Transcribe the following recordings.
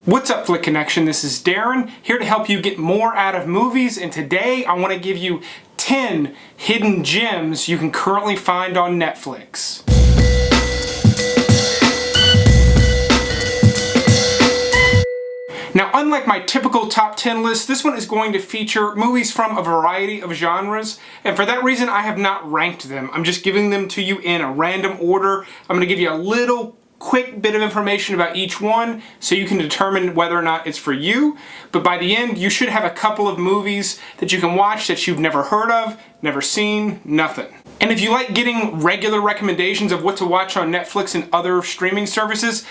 What's up, Flick Connection? This is Darren, here to help you get more out of movies, and today I want to give you 10 hidden gems you can currently find on Netflix. Now, unlike my typical top 10 list, this one is going to feature movies from a variety of genres, and for that reason I have not ranked them. I'm just giving them to you in a random order. I'm going to give you a little quick bit of information about each one so you can determine whether or not it's for you, but by the end you should have a couple of movies that you can watch that you've never heard of, never seen, nothing. And if you like getting regular recommendations of what to watch on Netflix and other streaming services,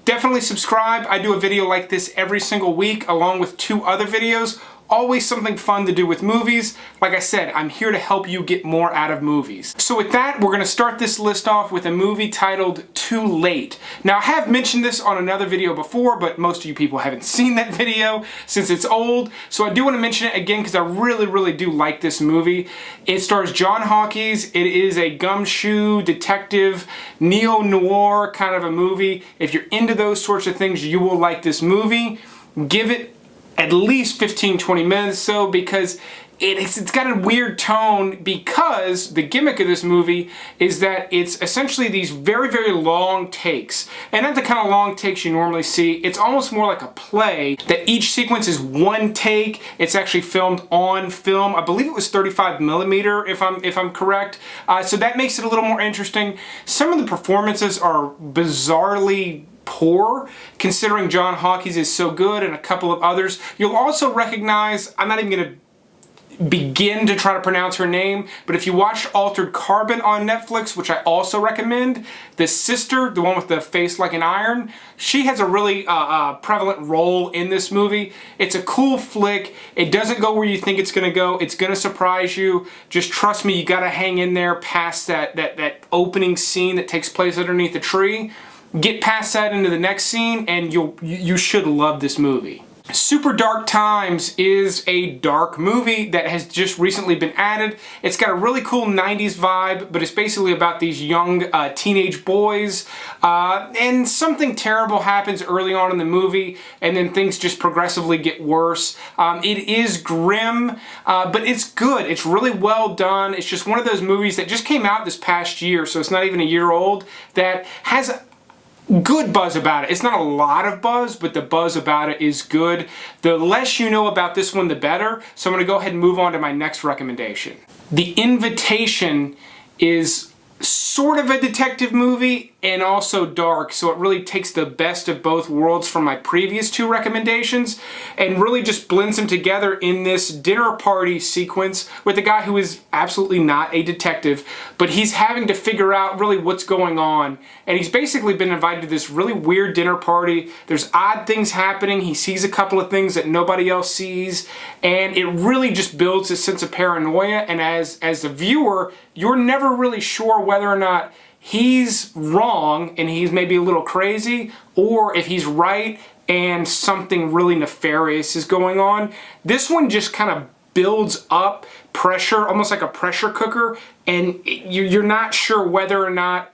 definitely subscribe. I do a video like this every single week along with 2 other videos. Always something fun to do with movies. Like I said, I'm here to help you get more out of movies. So with that, we're going to start this list off with a movie titled Too Late. Now, I have mentioned this on another video before, but most of you people haven't seen that video since it's old. So I do want to mention it again because I really do like this movie. It stars John Hawkes. It is a gumshoe detective, neo-noir kind of a movie. If you're into those sorts of things, you will like this movie. Give it at least 15-20 minutes so, because it's got a weird tone, because the gimmick of this movie is that it's essentially these very long takes, and not the kind of long takes you normally see. It's almost more like a play, that each sequence is one take. It's actually filmed on film. I believe it was 35mm if I'm correct, so that makes it a little more interesting. Some of the performances are bizarrely poor, considering John Hawkes is so good and a couple of others. You'll also recognize, I'm not even going to begin to try to pronounce her name, but if you watch Altered Carbon on Netflix, which I also recommend, the sister, the one with the face like an iron, she has a really prevalent role in this movie. It's a cool flick. It doesn't go where you think it's going to go. It's going to surprise you. Just trust me, you got to hang in there past that opening scene that takes place underneath the tree. Get past that into the next scene and you should love this movie. Super Dark Times is a dark movie that has just recently been added. It's got a really cool 90s vibe, but it's basically about these young teenage boys, and something terrible happens early on in the movie, and then things just progressively get worse. It is grim, but it's good. It's really well done. It's just one of those movies that just came out this past year, so it's not even a year old, that has good buzz about it. It's not a lot of buzz, but the buzz about it is good. The less you know about this one, the better. So I'm going to go ahead and move on to my next recommendation. The Invitation is sort of a detective movie and also dark, so it really takes the best of both worlds from my previous 2 recommendations and really just blends them together in this dinner party sequence with a guy who is absolutely not a detective, but he's having to figure out really what's going on, and he's basically been invited to this really weird dinner party. There's odd things happening. He sees a couple of things that nobody else sees, and it really just builds a sense of paranoia, and as the viewer, you're never really sure whether or not he's wrong and he's maybe a little crazy, or if he's right and something really nefarious is going on. This one just kind of builds up pressure, almost like a pressure cooker, and you're not sure whether or not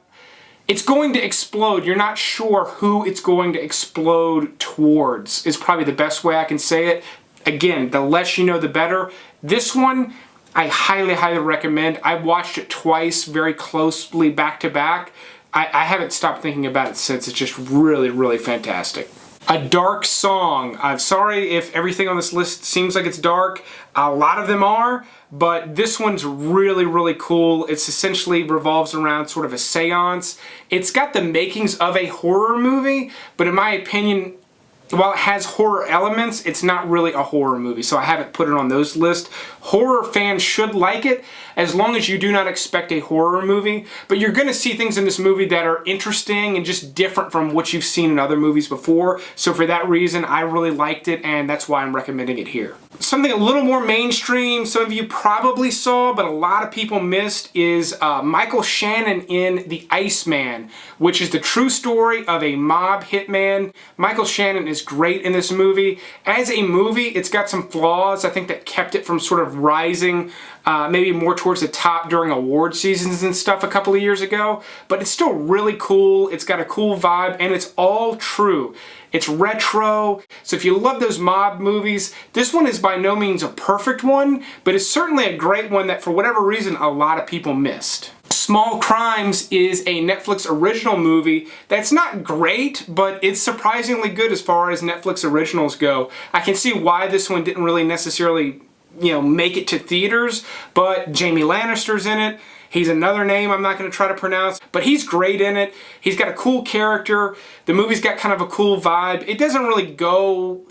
it's going to explode. You're not sure who it's going to explode towards, is probably the best way I can say it. Again, the less you know, the better. This one, I highly recommend. I watched it twice very closely back to back. I haven't stopped thinking about it since. It's just really fantastic. A dark song. I'm sorry if everything on this list seems like it's dark. A lot of them are, but this one's really cool. It's essentially revolves around sort of a seance. It's got the makings of a horror movie, but in my opinion, while it has horror elements, it's not really a horror movie, so I haven't put it on those lists. Horror fans should like it, as long as you do not expect a horror movie, but you're going to see things in this movie that are interesting and just different from what you've seen in other movies before, so for that reason, I really liked it, and that's why I'm recommending it here. Something a little more mainstream, some of you probably saw, but a lot of people missed, is Michael Shannon in The ICEMAN, which is the true story of a mob hitman. Michael Shannon is is great in this movie. As a movie, it's got some flaws, I think, that kept it from sort of rising maybe more towards the top during award seasons and stuff a couple of years ago, but it's still really cool. It's got a cool vibe, and it's all true. It's retro, so if you love those mob movies, this one is by no means a perfect one, but it's certainly a great one that for whatever reason a lot of people missed. Small Crimes is a Netflix original movie that's not great, but it's surprisingly good as far as Netflix originals go. I can see why this one didn't really necessarily, make it to theaters, but Jamie Lannister's in it. He's another name I'm not going to try to pronounce, but he's great in it. He's got a cool character. The movie's got kind of a cool vibe. It doesn't really go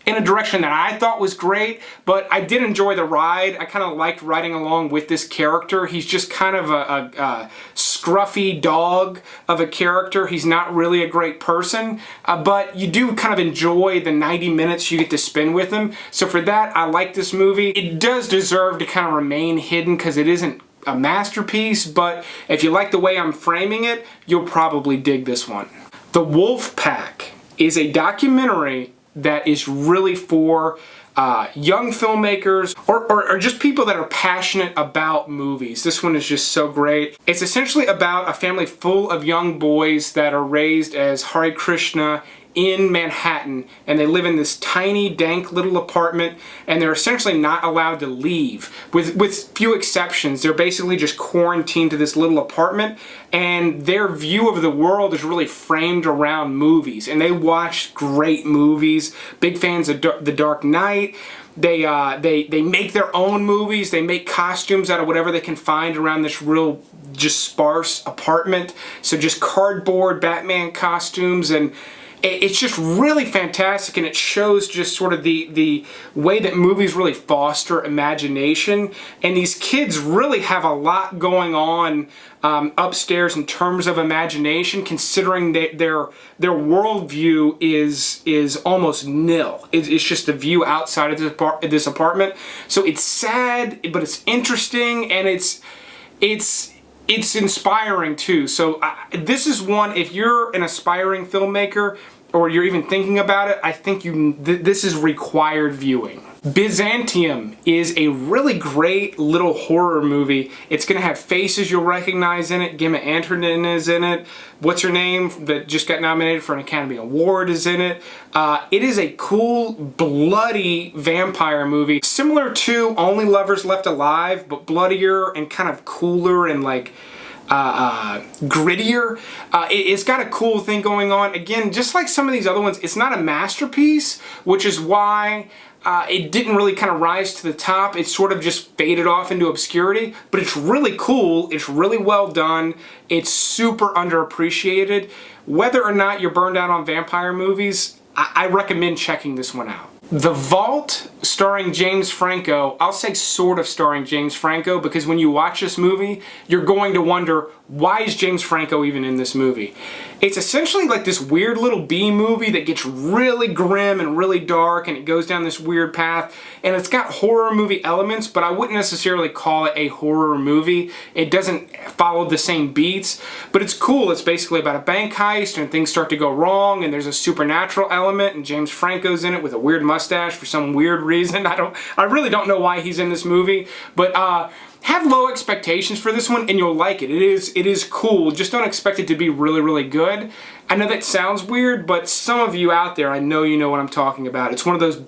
in a direction that I thought was great, but I did enjoy the ride. I kind of liked riding along with this character. He's just kind of a scruffy dog of a character. He's not really a great person, but you do kind of enjoy the 90 minutes you get to spend with him. So for that, I like this movie. It does deserve to kind of remain hidden because it isn't a masterpiece, but if you like the way I'm framing it, you'll probably dig this one. The WOLFPACK is a documentary that is really for young filmmakers or just people that are passionate about movies. This one is just so great. It's essentially about a family full of young boys that are raised as Hare Krishna in Manhattan, and they live in this tiny, dank little apartment, and they're essentially not allowed to leave. With few exceptions, they're basically just quarantined to this little apartment, and their view of the world is really framed around movies, and they watch great movies, big fans of The Dark Knight. They make their own movies. They make costumes out of whatever they can find around this real just sparse apartment. So just cardboard Batman costumes, and it's just really fantastic, and it shows just sort of the way that movies really foster imagination. And these kids really have a lot going on upstairs in terms of imagination, considering that their worldview is almost nil. It's just a view outside of this apartment. So it's sad, but it's interesting, and it's inspiring too. So this is one, if you're an aspiring filmmaker or you're even thinking about it, I think this is required viewing. Byzantium is a really great little horror movie. It's going to have faces you'll recognize in it. Gemma Arterton is in it. What's her name that just got nominated for an Academy Award is in it. It is a cool, bloody vampire movie, similar to Only Lovers Left Alive, but bloodier and kind of cooler and like grittier. It's got a cool thing going on. Again, just like some of these other ones, it's not a masterpiece, which is why it didn't really kind of rise to the top. It sort of just faded off into obscurity, but it's really cool. It's really well done. It's super underappreciated. Whether or not you're burned out on vampire movies, I recommend checking this one out. The Vault, starring James Franco. I'll say sort of starring James Franco, because when you watch this movie, you're going to wonder, why is James Franco even in this movie? It's essentially like this weird little B movie that gets really grim and really dark, and it goes down this weird path, and it's got horror movie elements, but I wouldn't necessarily call it a horror movie. It doesn't follow the same beats, but it's cool. It's basically about a bank heist, and things start to go wrong, and there's a supernatural element, and James Franco's in it with a weird mustache for some weird reason. I really don't know why he's in this movie, but have low expectations for this one and you'll like it. It is cool. Just don't expect it to be really, really good. I know that sounds weird, but some of you out there, I know you know what I'm talking about. It's one of those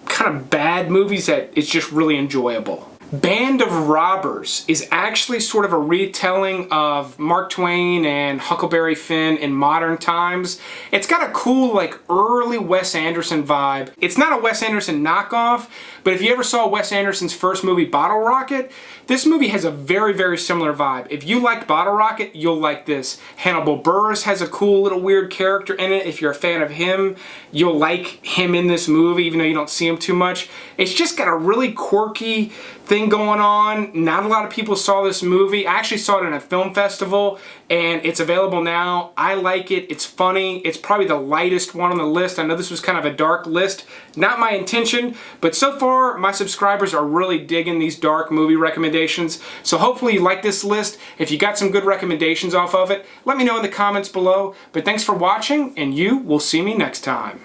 kind of bad movies that it's just really enjoyable. Band of Robbers is actually sort of a retelling of Mark Twain and Huckleberry Finn in modern times. It's got a cool, like, early Wes Anderson vibe. It's not a Wes Anderson knockoff, but if you ever saw Wes Anderson's first movie, Bottle Rocket, this movie has a very, very similar vibe. If you liked Bottle Rocket, you'll like this. Hannibal Buress has a cool little weird character in it. If you're a fan of him, you'll like him in this movie, even though you don't see him too much. It's just got a really quirky thing going on. Not a lot of people saw this movie. I actually saw it in a film festival, and it's available now. I like it. It's funny. It's probably the lightest one on the list. I know this was kind of a dark list. Not my intention, but so far my subscribers are really digging these dark movie recommendations. So hopefully you like this list. If you got some good recommendations off of it, let me know in the comments below. But thanks for watching, and you will see me next time.